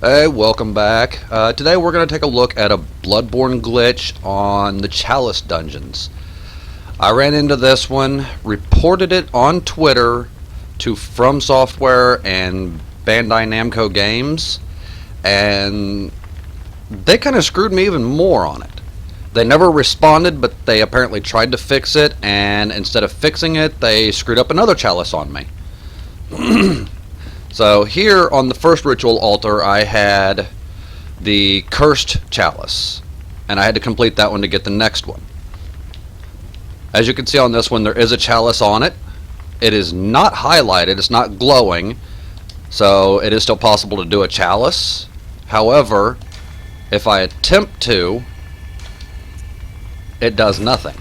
Hey, welcome back. Today we're going to take a look at a Bloodborne glitch on the Chalice dungeons. I ran into this one, reported it on Twitter to From Software and Bandai Namco Games, and they kind of screwed me even more on it. They never responded, but they apparently tried to fix it, and instead of fixing it, they screwed up another Chalice on me. So here on the first ritual altar I had the cursed chalice, and I had to complete that one to get the next one. As you can see on this one, there is a chalice on it. It is not highlighted, it's not glowing, so it is still possible to do a chalice. However, if I attempt to, it does nothing.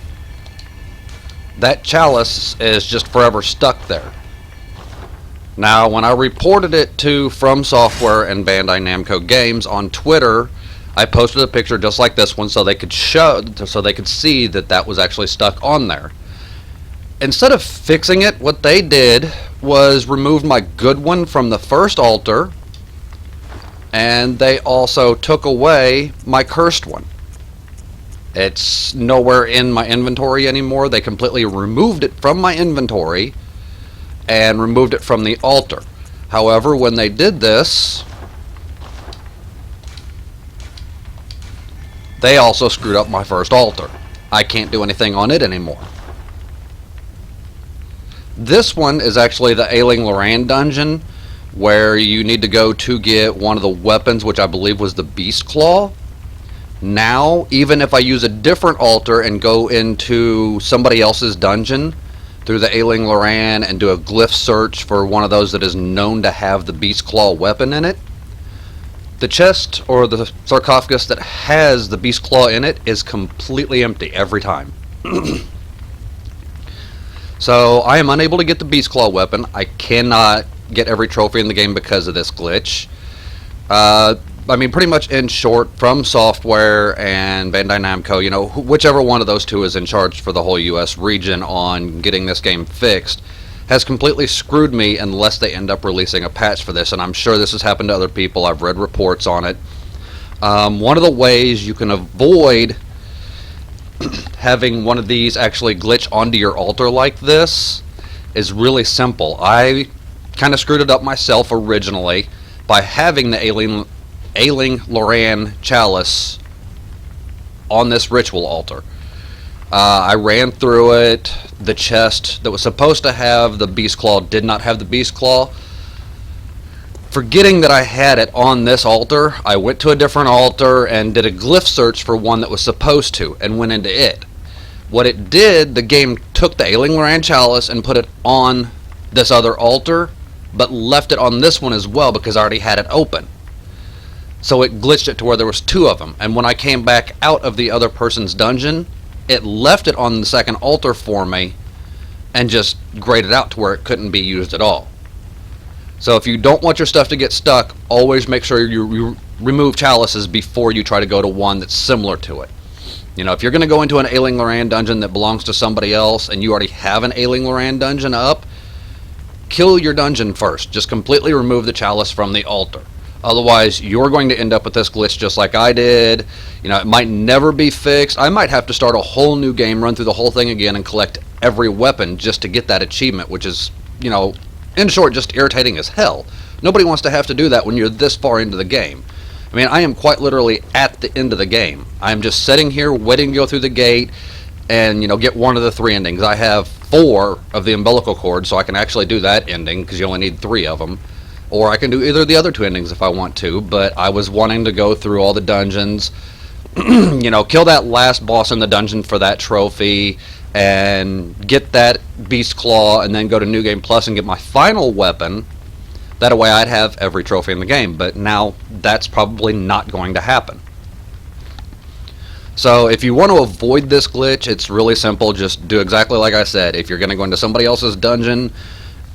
That chalice is just forever stuck there. Now, when I reported it to From Software and Bandai Namco Games on Twitter, I posted a picture just like this one so they could see that that was actually stuck on there. Instead of fixing it, what they did was remove my good one from the first altar, and they also took away my cursed one. It's nowhere in my inventory anymore. They completely removed it from my inventory and removed it from the altar. However, when they did this, they also screwed up my first altar. I can't do anything on it anymore. This one is actually the Ailing Loran dungeon, where you need to go to get one of the weapons, which I believe was the Beast Claw. Now, even if I use a different altar and go into somebody else's dungeon through the Ailing Loran and do a glyph search for one of those that is known to have the Beast Claw weapon in it, the chest or the sarcophagus that has the Beast Claw in it is completely empty every time. So I am unable to get the Beast Claw weapon. I cannot get every trophy in the game because of this glitch. I mean, pretty much in short, From Software and Bandai Namco, whichever one of those two is in charge for the whole US region on getting this game fixed, has completely screwed me unless they end up releasing a patch for this, and I'm sure this has happened to other people. I've read reports on it. One of the ways you can avoid having one of these actually glitch onto your altar like this is really simple. I kind of screwed it up myself originally by having the Ailing Loran chalice on this ritual altar. I ran through it. The chest that was supposed to have the Beast Claw did not have the Beast Claw. Forgetting that I had it on this altar, I went to a different altar and did a glyph search for one that was supposed to, and went into it. What it did, the game took the Ailing Loran chalice and put it on this other altar, but left it on this one as well because I already had it open. So it glitched it to where there was two of them, and when I came back out of the other person's dungeon, it left it on the second altar for me and just grayed it out to where it couldn't be used at all. So if you don't want your stuff to get stuck, always make sure you remove chalices before you try to go to one that's similar to it. If you're going to go into an Ailing Loran dungeon that belongs to somebody else and you already have an Ailing Loran dungeon up, kill your dungeon first. Just completely remove the chalice from the altar. Otherwise, you're going to end up with this glitch just like I did. It might never be fixed. I might have to start a whole new game, run through the whole thing again, and collect every weapon just to get that achievement, which is, in short, just irritating as hell. Nobody wants to have to do that when you're this far into the game. I mean, I am quite literally at the end of the game. I'm just sitting here waiting to go through the gate and, get one of the three endings. I have 4 of the umbilical cord, so I can actually do that ending because you only need 3 of them. Or I can do either of the other 2 endings if I want to, but I was wanting to go through all the dungeons, kill that last boss in the dungeon for that trophy, and get that Beast Claw, and then go to New Game Plus and get my final weapon. That way I'd have every trophy in the game, but now that's probably not going to happen. So if you want to avoid this glitch, it's really simple. Just do exactly like I said. If you're going to go into somebody else's dungeon,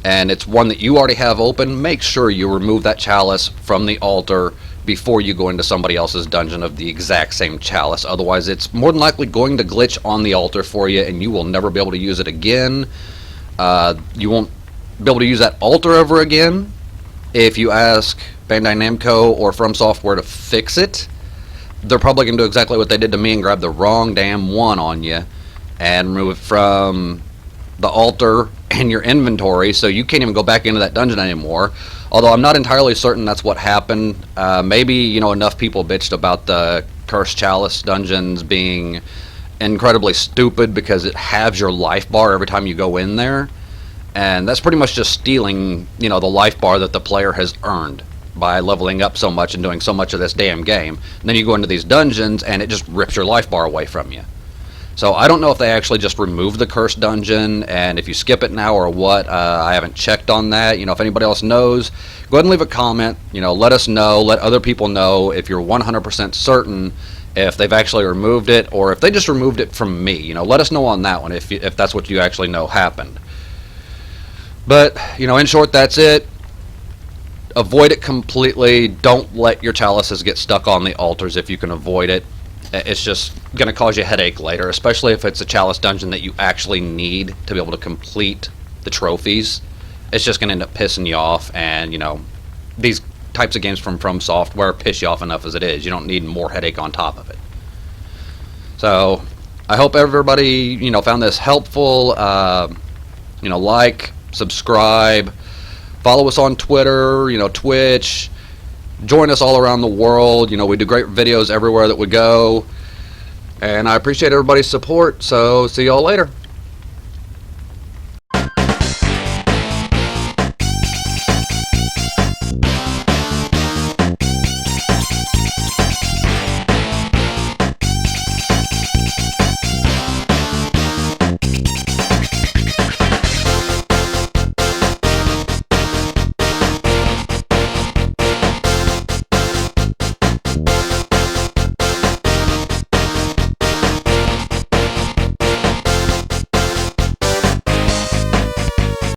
and it's one that you already have open, make sure you remove that chalice from the altar before you go into somebody else's dungeon of the exact same chalice. Otherwise, it's more than likely going to glitch on the altar for you, and you will never be able to use it again. You won't be able to use that altar ever again, if you ask Bandai Namco or From Software to fix it, they're probably going to do exactly what they did to me and grab the wrong damn one on you and remove it from the altar and your inventory, so you can't even go back into that dungeon anymore. Although I'm not entirely certain that's what happened. Maybe, you know, enough people bitched about the Cursed Chalice dungeons being incredibly stupid because it halves your life bar every time you go in there. And that's pretty much just stealing, you know, the life bar that the player has earned by leveling up so much and doing so much of this damn game. And then you go into these dungeons and it just rips your life bar away from you. So I don't know if they actually just removed the cursed dungeon and if you skip it now or what. I haven't checked on that. You know, if anybody else knows, go ahead and leave a comment. You know, let us know, let other people know if you're 100% certain if they've actually removed it or if they just removed it from me. You know, let us know on that one if that's what you actually know happened. But, you know, in short, that's it. Avoid it completely. Don't let your chalices get stuck on the altars if you can avoid it. It's just going to cause you a headache later, especially if it's a chalice dungeon that you actually need to be able to complete the trophies. It's just going to end up pissing you off, and, you know, these types of games from Software piss you off enough as it is. You don't need more headache on top of it. So, I hope everybody, you know, found this helpful. You know, like, subscribe, follow us on Twitter, you know, Twitch, join us all around the world. You know, we do great videos everywhere that we go, and I appreciate everybody's support, so see y'all later.